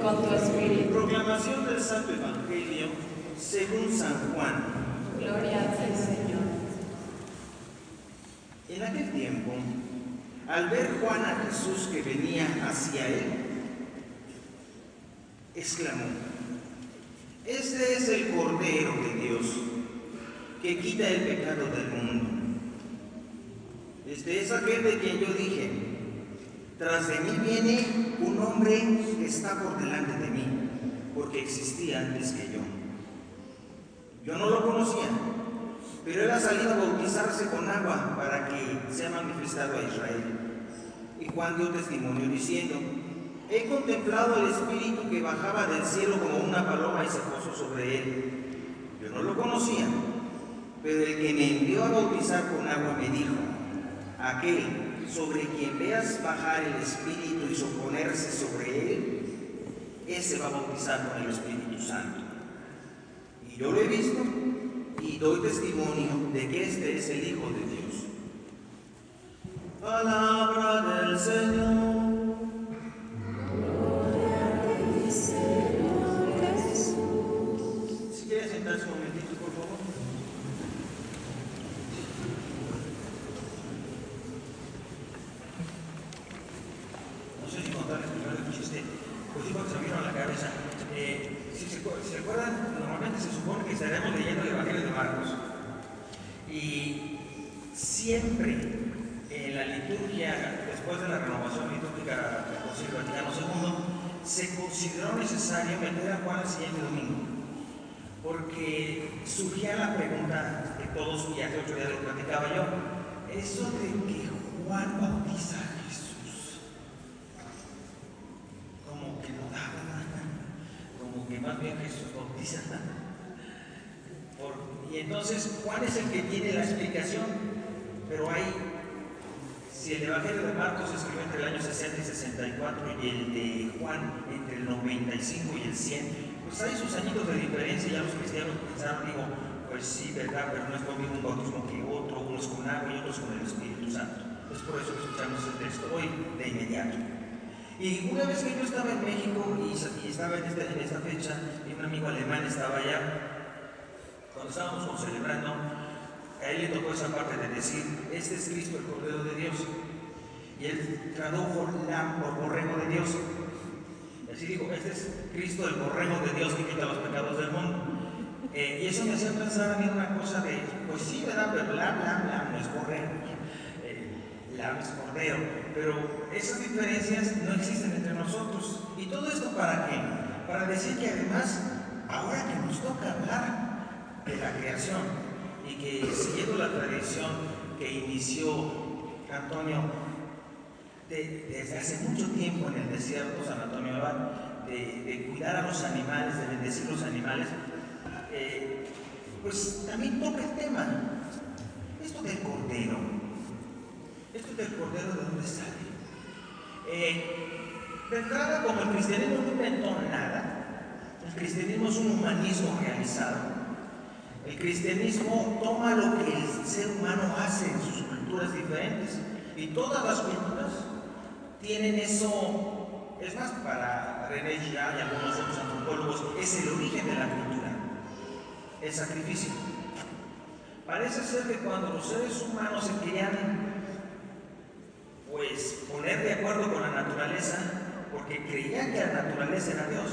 con tu espíritu. Proclamación del Santo Evangelio según San Juan. Gloria a ti, Señor. En aquel tiempo, al ver Juan a Jesús que venía hacia él, exclamó: Este es el Cordero de Dios, que quita el pecado del mundo. Este es aquel de quien yo dije: tras de mí viene un hombre que está por delante de mí, porque existía antes que yo. Yo no lo conocía, pero él ha salido a bautizarse con agua para que sea manifestado a Israel. Y Juan dio testimonio diciendo: he contemplado al Espíritu que bajaba del cielo como una paloma y se posó sobre él. Yo no lo conocía, pero el que me envió a bautizar con agua me dijo: aquel sobre quien veas bajar el Espíritu y ponerse sobre él, ese va a bautizar con el Espíritu Santo. Y yo lo he visto y doy testimonio de que este es el Hijo de Dios. Palabra del Señor. Si quieres sentarse un momentito, por favor. No sé si contarles primero el chiste, pues digo que se me vino a la cabeza. Si se acuerdan, normalmente se supone que estaremos leyendo el Evangelio de Marcos. Y siempre en la liturgia, después de la renovación litúrgica del Concilio Vaticano II, se consideró necesario meter a Juan el siguiente domingo, porque surgía la pregunta que todos, y hace 8 días les platicaba yo, eso de que Juan bautiza a Jesús, como que no da, como que más bien Jesús bautiza. Y entonces Juan es el que tiene la explicación, pero hay, si el Evangelio de Marcos se escribió entre el año 60 y 64 y el de Juan entre el 95 y el 100, pues hay sus añitos de diferencia. Ya los cristianos pensaron, digo, pues sí, verdad, pero no es lo mismo un bautismo que otro, unos con agua y otros con el Espíritu Santo. Es por eso que escuchamos el texto hoy de inmediato. Y una vez que yo estaba en México y estaba en esta fecha, y un amigo alemán estaba allá, cuando estábamos celebrando, a él le tocó esa parte de decir: este es Cristo, el Cordero de Dios. Y él tradujo por borrego de Dios. Y así dijo: este es Cristo, el borrego de Dios que quita los pecados del mundo. Y eso me hacía pensar a mí una cosa de, pues sí, ¿verdad? Pero no es borrego. Es cordero, pero esas diferencias no existen entre nosotros. ¿Y todo esto para qué? Para decir que además, ahora que nos toca hablar de la creación, y que siguiendo la tradición que inició Antonio desde hace mucho tiempo en el desierto, San Antonio Abad, de cuidar a los animales, de bendecir los animales, pues también toca el tema, esto del cordero. ¿Esto del Cordero de dónde sale? De entrada, como el cristianismo no inventó nada, el cristianismo es un humanismo realizado. El cristianismo toma lo que el ser humano hace en sus culturas diferentes, y todas las culturas tienen eso. Es más, para René Girard y algunos otros antropólogos, es el origen de la cultura, el sacrificio. Parece ser que cuando los seres humanos se querían poner de acuerdo con la naturaleza, porque creían que la naturaleza era Dios,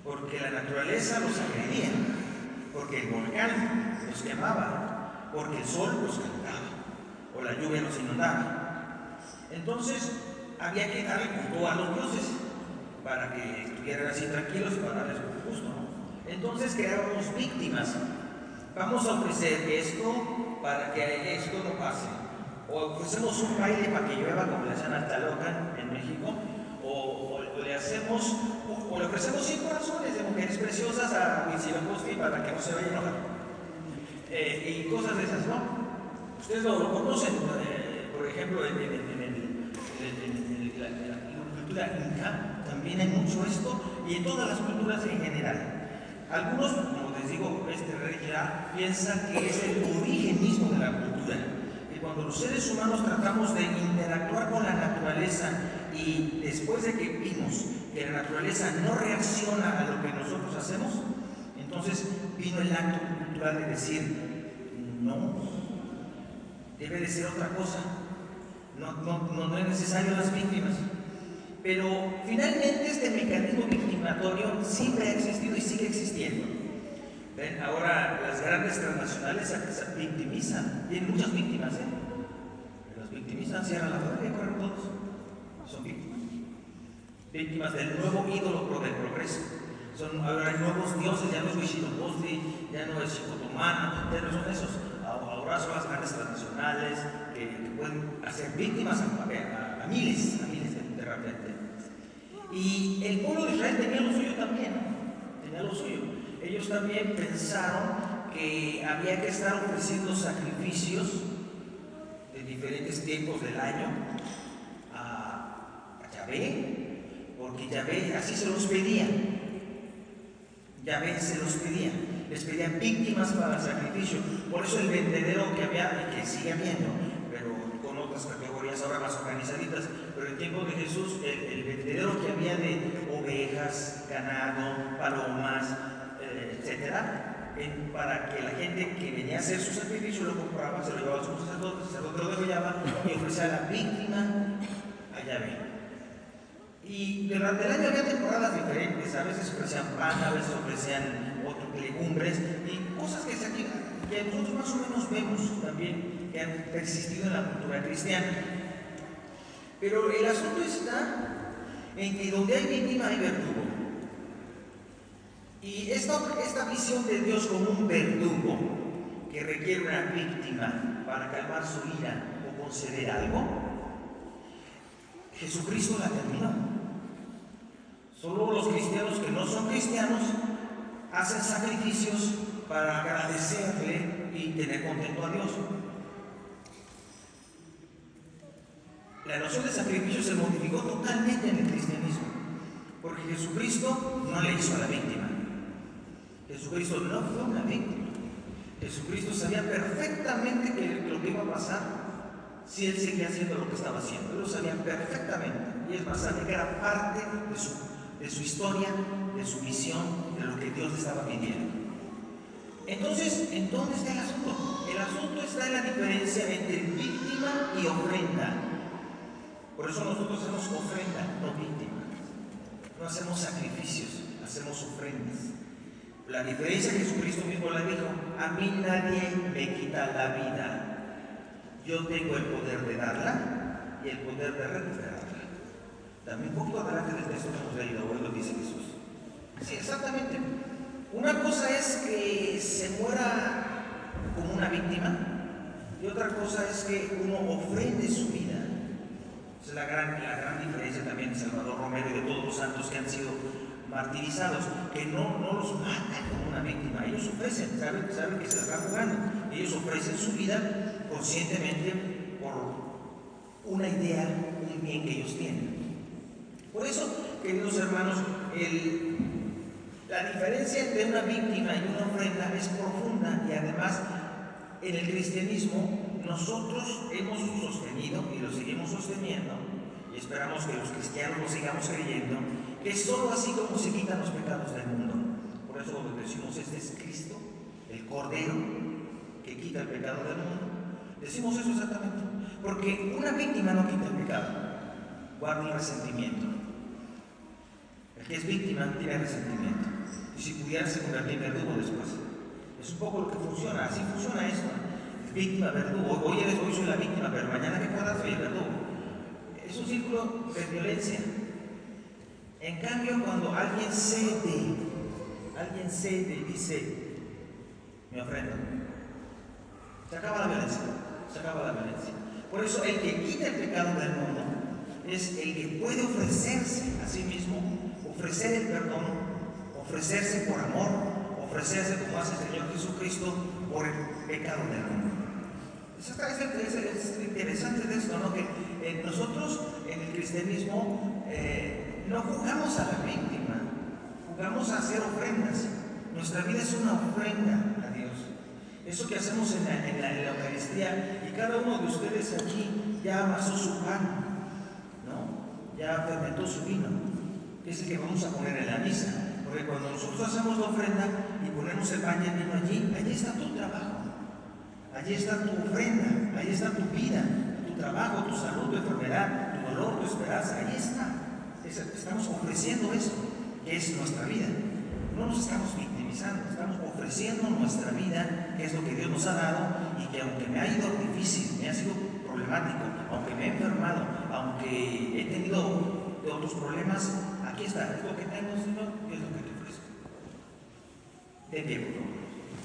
porque la naturaleza los agredía, porque el volcán los quemaba, porque el sol los calentaba, o la lluvia los inundaba. Entonces había que darle culto a los dioses para que estuvieran así tranquilos y para darles un gusto, ¿no? Entonces creábamos víctimas. Vamos a ofrecer esto para que esto no pase. O ofrecemos un baile para que llueva, como le hacen a Talocan en México, o le ofrecemos 100 corazones de mujeres preciosas a Huitzilopochtli para que no se vaya a enojar. Y cosas de esas, ¿no? Ustedes lo conocen, por ejemplo, en la cultura inca también hay mucho esto, y en todas las culturas en general. Algunos, como les digo, Rey Girard piensa que es el origen mismo de la cultura. Cuando los seres humanos tratamos de interactuar con la naturaleza, y después de que vimos que la naturaleza no reacciona a lo que nosotros hacemos, entonces vino el acto cultural de decir, no, debe de ser otra cosa, no es necesario las víctimas. Pero finalmente este mecanismo victimatorio siempre ha existido y sigue existiendo. ¿Ven? Ahora las grandes transnacionales se victimizan, tienen muchas víctimas, las victimizan, cierran la fábrica y corren todos, son víctimas del nuevo ídolo del progreso. Ahora hay nuevos dioses, ya no es Huitzilopochtli, ya no es Xicotomán, ya no son esos. Ahora son las grandes transnacionales que pueden hacer víctimas a miles de repente. Y el pueblo de Israel tenía lo suyo también, tenía lo suyo. Ellos también pensaron que había que estar ofreciendo sacrificios de diferentes tiempos del año a Yahvé, porque Yahvé así se los pedía. Yahvé se los pedía, les pedían víctimas para el sacrificio. Por eso el vendedero que había, y que sigue habiendo, pero con otras categorías ahora más organizaditas, pero en el tiempo de Jesús, el vendedero que había de ovejas, ganado, palomas, etcétera, para que la gente que venía a hacer su sacrificio lo compraba, se lo llevaba a su sacerdote, el sacerdote lo degollaba y ofrecía la víctima a Yahvé. Y durante el año había temporadas diferentes, a veces ofrecían pan, a veces ofrecían otras legumbres y cosas que nosotros más o menos vemos también que han persistido en la cultura cristiana. Pero el asunto está en que donde hay víctima hay verdugo. Y esta visión de Dios como un verdugo que requiere una víctima para calmar su ira o conceder algo, Jesucristo la terminó. Solo los cristianos que no son cristianos hacen sacrificios para agradecerle y tener contento a Dios. La noción de sacrificio se modificó totalmente en el cristianismo, porque Jesucristo no le hizo a la víctima. Jesucristo no fue una víctima. Jesucristo sabía perfectamente lo que iba a pasar si él seguía haciendo lo que estaba haciendo. Él lo sabía perfectamente. Y es más, sabía que era parte de su historia, de su misión, de lo que Dios le estaba pidiendo. Entonces, ¿en dónde está el asunto? El asunto está en la diferencia entre víctima y ofrenda. Por eso nosotros hacemos ofrenda, no víctima. No hacemos sacrificios, hacemos ofrendas. La diferencia, Jesucristo mismo la dijo: a mí nadie me quita la vida. Yo tengo el poder de darla y el poder de recuperarla. También un poquito adelante del texto que hemos leído, hoy lo dice Jesús. Sí, exactamente. Una cosa es que se muera como una víctima y otra cosa es que uno ofrende su vida. Esa es la gran diferencia también de Salvador Romero y de todos los santos que han sido martirizados, que no los matan como una víctima. Ellos ofrecen, saben que se la están jugando. Ellos ofrecen su vida conscientemente por una idea, un bien que ellos tienen. Por eso, queridos hermanos, la diferencia entre una víctima y una ofrenda es profunda, y además en el cristianismo nosotros hemos sostenido y lo seguimos sosteniendo, y esperamos que los cristianos lo sigamos creyendo, que es solo así como se quitan los pecados del mundo. Por eso cuando decimos este es Cristo, el Cordero que quita el pecado del mundo, decimos eso exactamente, porque una víctima no quita el pecado, guarda el resentimiento. El que es víctima tiene resentimiento, y si pudiera se convertir en verdugo después. Es un poco lo que funciona, así funciona esto. Víctima, verdugo. Hoy soy la víctima, pero mañana que pueda soy el verdugo. Es un círculo de violencia. En cambio, cuando alguien cede y dice, me ofrendo, se acaba la violencia. Por eso el que quita el pecado del mundo es el que puede ofrecerse a sí mismo, ofrecer el perdón, ofrecerse por amor, ofrecerse como hace el Señor Jesucristo por el pecado del mundo. Es interesante de esto, ¿no? Que nosotros en el cristianismo no jugamos a la víctima, jugamos a hacer ofrendas. Nuestra vida es una ofrenda a Dios. Eso que hacemos en la Eucaristía, y cada uno de ustedes aquí ya amasó su pan, ¿no? Ya fermentó su vino. que es el que vamos a poner en la misa. Porque cuando nosotros hacemos la ofrenda y ponemos el pan y el vino allí está tu trabajo, allí está tu ofrenda, allí está tu vida, tu trabajo, tu salud, tu enfermedad, tu dolor, tu esperanza, allí está. Estamos ofreciendo eso, que es nuestra vida. No nos estamos victimizando, estamos ofreciendo nuestra vida, que es lo que Dios nos ha dado, y que aunque me ha ido difícil, me ha sido problemático, aunque me he enfermado, aunque he tenido otros problemas, aquí está, es lo que tengo, Señor, y es lo que te ofrezco. De pie, por favor.